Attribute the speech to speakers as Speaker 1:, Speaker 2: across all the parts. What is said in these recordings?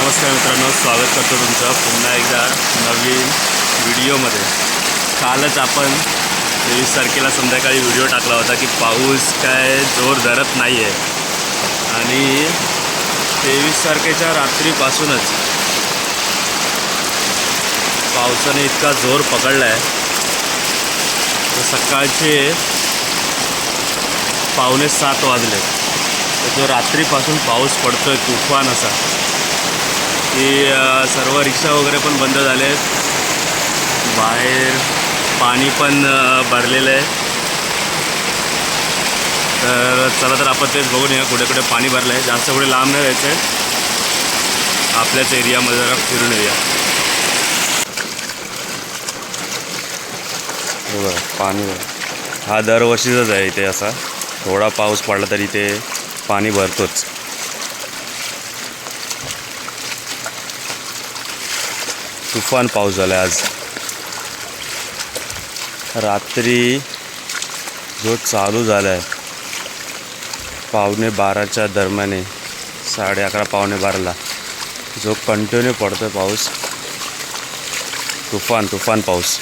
Speaker 1: नमस्कार मित्रांनो, स्वागत करतो तुमचं पुन्हा एकदा नवीन व्हिडिओमध्ये। कालच आपण 23 तारखेला संध्याकाळी व्हिडिओ टाकला होता की पाऊस काय जोर धरत नाही आहे आणि 23 तारखेच्या रात्रीपासूनच पावसाने इतका जोर पकडला आहे तर सकाळचे 6:45 वाजले तर जो रात्रीपासून पाऊस पडतो आहे तुफान असा की सर्व रिक्षा वगैरे पण बंद झाले आहेत, बाहेर पाणी पण भरलेलं आहे। तर चला तर आपण तेच बघून या कुठे कुठे पाणी भरलं आहे। जास्त कुठे लांब नाही जायचं आहे, आपल्याच एरियामध्ये जरा फिरून येऊया। बघा पाणी हा दरवर्षीचाच आहे इथे, असा थोडा पाऊस पडला तरी इथे पाणी भरतोच। तुफान पाऊस झाला आज रात्री जो चालू झाला आहे 11:15च्या दरम्यान, 11:30 11:15ला जो कंटिन्यू पडतो पाऊस, तुफान पाऊस।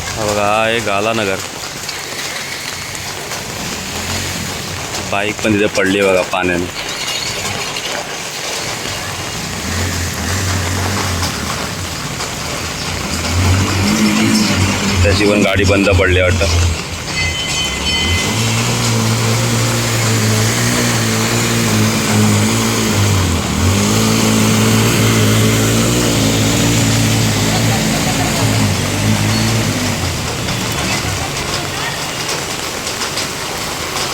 Speaker 1: हा बघा, हा आहे गालानगर। बाईक पण तिथे पडली बघा पाण्याने। त्याची पण गाडी बंद पडली वाटतं।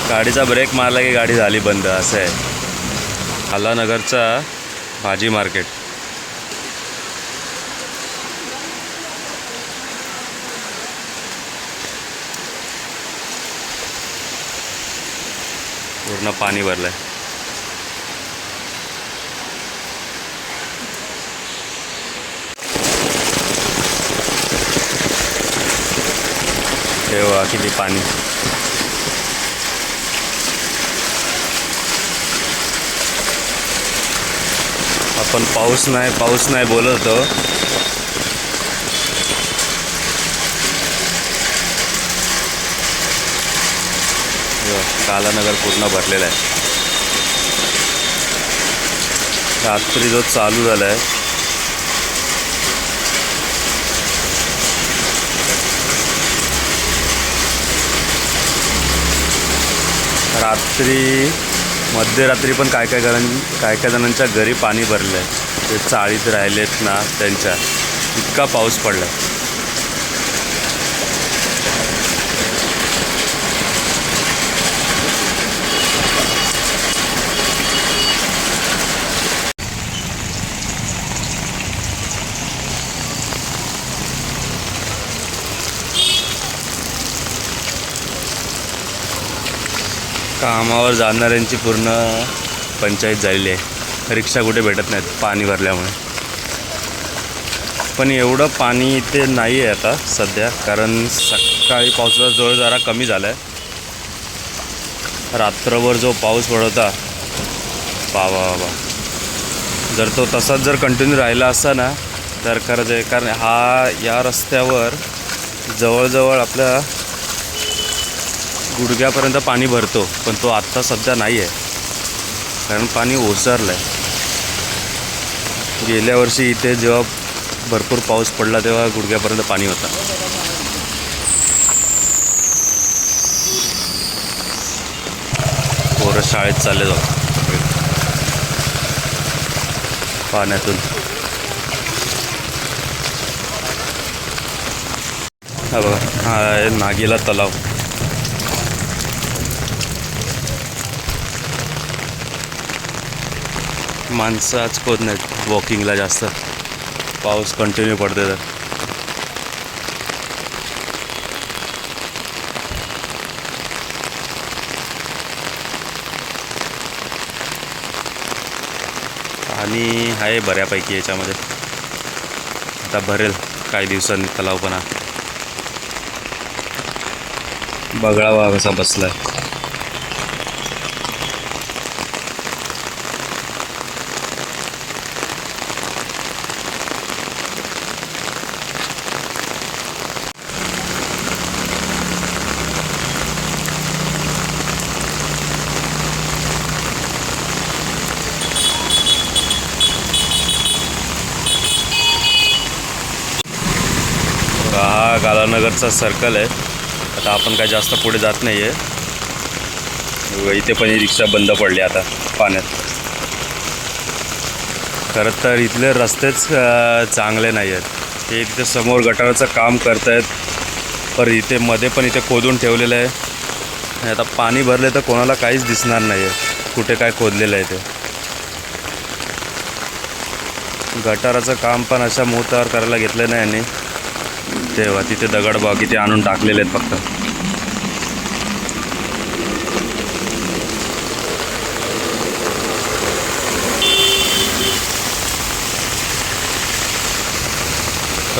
Speaker 1: गाडीचा ब्रेक मारला की गाडी झाली बंद, असं आहे। गालानगरचा भाजी मार्केट। पूर्ण पाणी भरलंय। तेव्हा किती पाणी। आपण पाऊस नाही बोलत होतो, गालानगर पूर्ण भरलेला आहे। रात्री जो चालू झाला आहे रात्री मध्यरात्री पण काय जणांच्या घरी पाणी भरलं आहे। ते चाळीत राहिलेत ना, त्यांच्या इतका पाऊस पडला। कामावर जाणाऱ्यांची पूर्ण पंचायत झालेली आहे, रिक्षा कुठे भेटत नाहीत पाणी भरल्यामुळे। पण एवढं पाणी इथे नाही आहे आता सध्या, कारण सकाळी पावसाचा जोर जरा कमी झाला आहे। रात्रभर जो पाऊस पडत होता बाबा, जर तो तसाच जर कंटिन्यू राहिला असता ना तर खरंच आहे, कारण या रस्त्यावर जवळजवळ आपल्या गुडघ्यापर्यंत पाणी भरतो, पण तो आत्ता सध्या नाही आहे, कारण पाणी ओसरलं आहे। गेल्या वर्षी इथे जेव्हा भरपूर पाऊस पडला तेव्हा गुडघ्यापर्यंत पाणी होता। पोरं शाळेत चालले जातात पाण्यातून। हा बघा, हा आहे नागेला तलाव। माणसं आज पोहोच नाहीत वॉकिंगला जास्त, पाऊस कंटिन्यू पडते तर। आणि आहे बऱ्यापैकी याच्यामध्ये, आता भरेल काही दिवसांनी तलावपणा। बघावा कसा बसलाय। कालानगरचा सर्कल आहे. आता आपण काय जास्त पुढे जात नाही आहे. इथे पण ही रिक्षा बंद पडली आता पाण्यात. खरं तर इथले रस्तेच चांगले नाही आहेत. ते तिथे समोर गटाराचं काम करत आहेत, पर इथे मध्ये पण इथे खोदून ठेवलेलं आहे. आणि आता पाणी भरले तर कोणाला काहीच दिसणार नाही आहे कुठे काय खोदलेलं आहे ते. गटाराचं काम पण अशा मुहूर्तावर करायला घेतलं नाही यांनी. तेव्हा तिथे दगडबाग इथे आणून टाकलेले आहेत फक्त.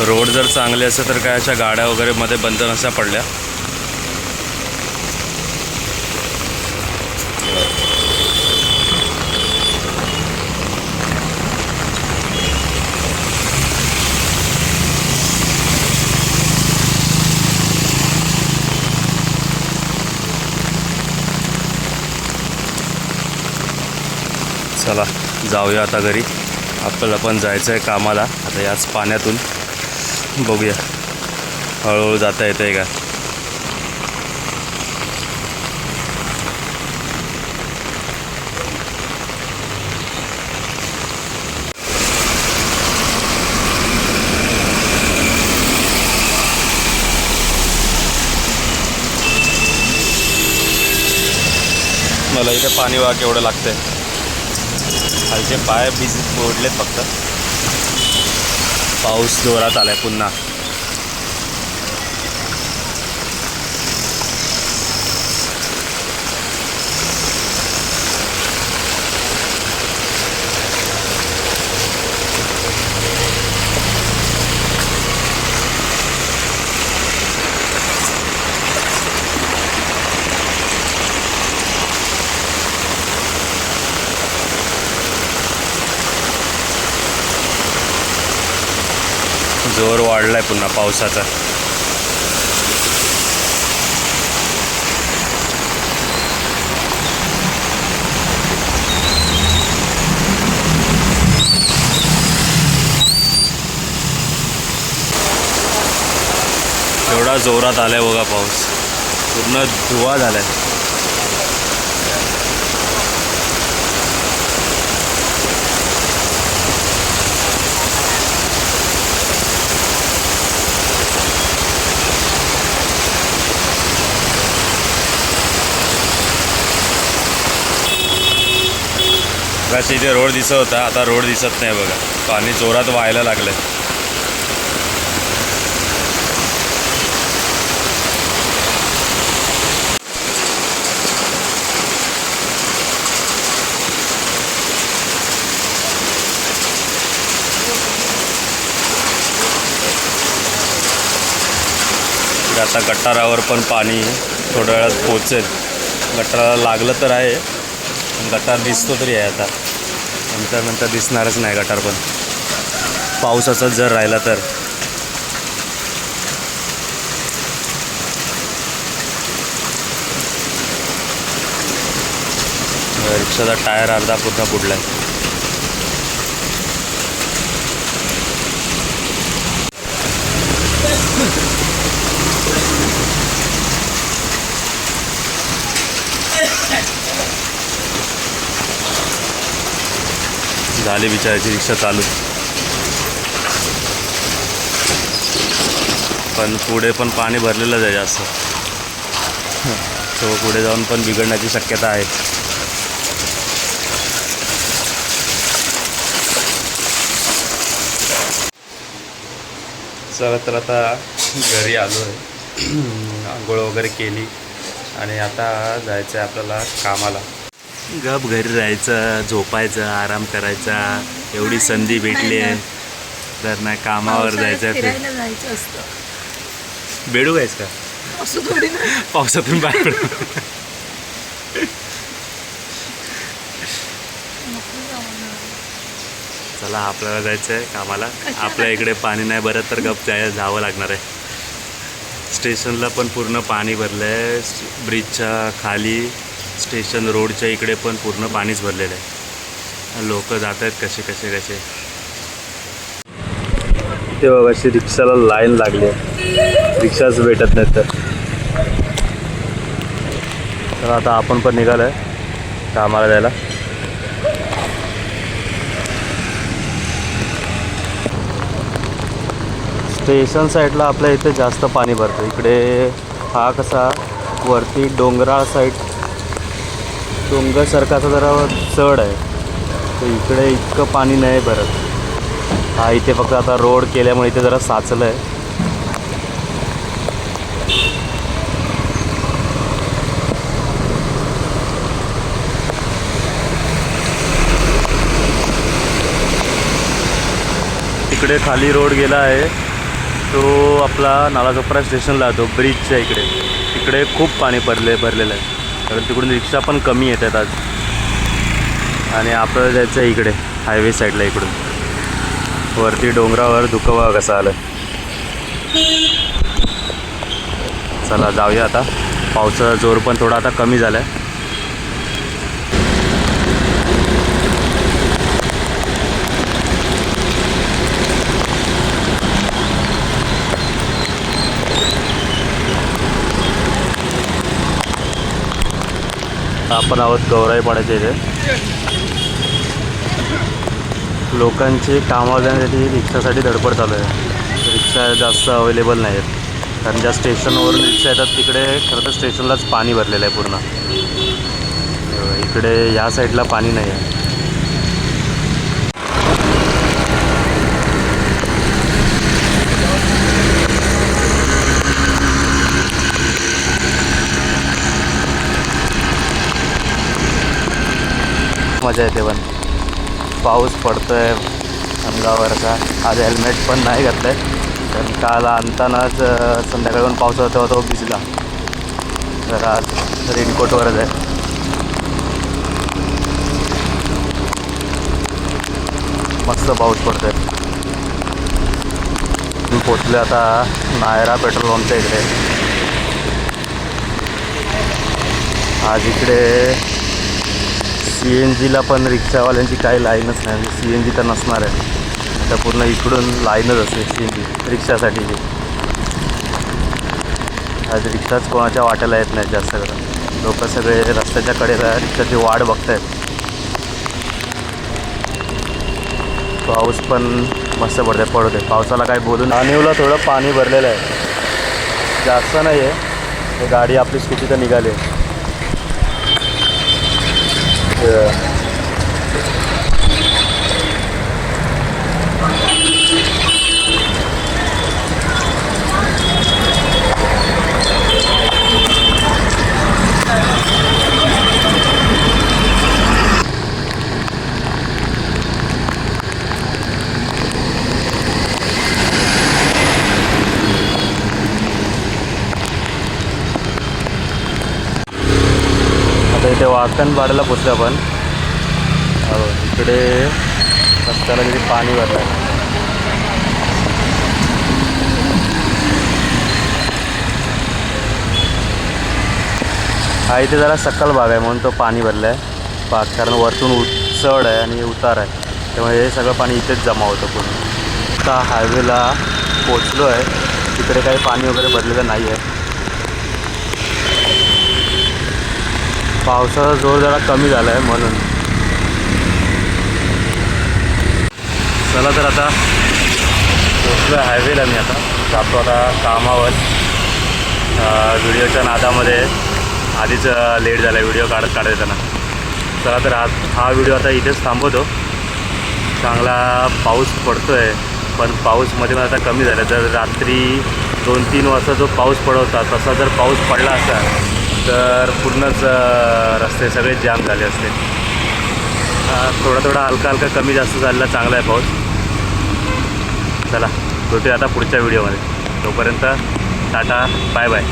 Speaker 1: रोड जर चांगले असेल तर काय अशा गाड्या वगैरे मध्ये बंद नशा पडल्या. चला जाऊया आता घरी. आपल्याला पण जायचं आहे कामाला. आता याच पाण्यातून बघूया हळूहळू जाता येतं आहे का. मला इथे पाणी वाह केवढं लागतंय. खालचे पाय बोडलेत फक्त. पाऊस जोरात आलाय पुन्हा. जोर वाढलाय पुन्हा पावसाचा. एवढा जोरात आलाय बघा पाऊस. पूर्ण धुवा झालाय. इथे रोड दिसत होता, आता रोड दिसत नाही बघा. पाणी जोरात व्हायला लागलंय. आता गटारावर पण पाणी थोड्या वेळात पोचेल. गटाराला लागलं तर आहे, गटार दिसतो तरी आहे. आता नंतर दिसणारच नाही गटार पण, पावसाचाच जर राहिला तर. रिक्षाचा टायर अर्धा पूर्ण बुडलाय. झाली बिचाराची रिक्षा चालू. पण पुढे पण पाणी भरलेलंच आहे जास्त. तो पुढे जाऊन पण बिघडण्याची शक्यता आहे. चला तर आता घरी आलो आहे. आंघोळ वगैरे केली आणि आता जायचं आहे आपल्याला कामाला. गप घरी राहायचं, झोपायचं, आराम करायचा. एवढी संधी भेटली आहे तर नाही कामावर जायचं.
Speaker 2: फिरायला जायचं असतं.
Speaker 1: बेडू गायच का पावसातून बाहेर पड. चला आपल्याला जायचं आहे कामाला. आपल्या इकडे पाणी नाही भरत तर गप जावं लागणार आहे. स्टेशनला पण पूर्ण पाणी भरलं आहे. ब्रिजच्या खाली स्टेशन रोडच्या इकडे पण पूर्ण पाणीच भरलेलं आहे. लोक जात आहेत कसे. ते बघा अशी रिक्षाला लाईन लागली आहे. रिक्षाच भेटत नाहीत तर आता आपण पण निघालो आहे कामाला जायला. स्टेशन साईडला आपल्या इथे जास्त पाणी भरतं. इकडे हा कसा वरती डोंगराळ साईड डोंगरसारखाचा जरा चढ आहे तर इकडे इतकं पाणी नाही भरत. हा इथे फक्त आता रोड केल्यामुळे इथे जरा साचलं आहे. इकडे खाली रोड गेला आहे तो आपला नालासोपारा स्टेशनला तो ब्रिजच्या इकडे खूप पाणी भरलेलं आहे कारण तिकडून रिक्षा पण कमी येतात आज. आणि आपल्याला जायचं आहे इकडे हायवे साईडला. इकडून वरती डोंगरावर धुकं कसं आलं. चला जाऊया आता. पावसाचा जोर पण थोडा आता कमी झाला आहे. आपण आहोत गौराईपाड्याच्या इथे. लोकांची कामावर जाण्यासाठी रिक्षासाठी धडपड चालू आहे. रिक्षा जास्त अवेलेबल नाही आहेत कारण ज्या स्टेशनवरून रिक्षा येतात तिकडे खरं तर स्टेशनलाच पाणी भरलेलं आहे पूर्ण. इकडे या साईडला पाणी नाही आहे. मजा येते पण पाऊस पडतोय अंगावरचा. आज हेल्मेट पण नाही घातलं आहे कारण काल आणतानाच संध्याकाळून पाऊस होता तो भिजला. तर आज रेनकोटवरच आहे. मस्त पाऊस पडतोय. पोचले आता नायरा पेट्रोल पंपच्या इकडे. आज इकडे CNGला पण रिक्षावाल्यांची काही लाईनच नाही. CNG तर नसणार आहे आता पूर्ण इकडून लाईनच असते CNG रिक्षासाठी. आज रिक्षाच कोणाच्या वाट्याला येत नाही जास्त करून. लोक सगळे रस्त्याच्या कडेला रिक्षाची वाट बघत आहेत. पाऊस पण मस्त पडते. पावसाला काय बोलून आणीवला थोडं पाणी भरलेलं आहे जास्त नाही आहे. गाडी आपली स्कूटी तर निघाली. आता इथे वाकणपाड्याला पोचलो आपण. इकडे रस्त्याला किती पाणी भरलं आहे. हा इथे जरा सकल भाग आहे म्हणून तो पाणी भरला आहे भाग. कारण वरतून चढ आहे आणि उतार आहे त्यामुळे हे सगळं पाणी इथेच जमा होतं पूर्ण. आता हायवेला पोचलो आहे. तिकडे काही पाणी वगैरे भरलेलं नाही आहे. पावसाचा जोर जरा कमी झाला आहे म्हणून. चला तर आता पोचलो आहे हायवेला. मी आता जातो आता कामावर. व्हिडिओच्या नादामध्ये आधीच लेट झाला आहे व्हिडिओ काढत येताना. चला तर हा व्हिडिओ आता इथेच थांबवतो. चांगला पाऊस पडतो आहे पण पाऊसमध्ये आता कमी झाला. जर रात्री 2-3 वाजता जो पाऊस पडवता तसा जर पाऊस पडला असता तर पूर्णच रस्ते सगळे जाम झाले असते. थोडा हलका कमी जास्त झालेला चांगला आहे पाऊस. चला भेटूया आता पुढच्या व्हिडिओमध्ये. तोपर्यंत टाटा बाय बाय.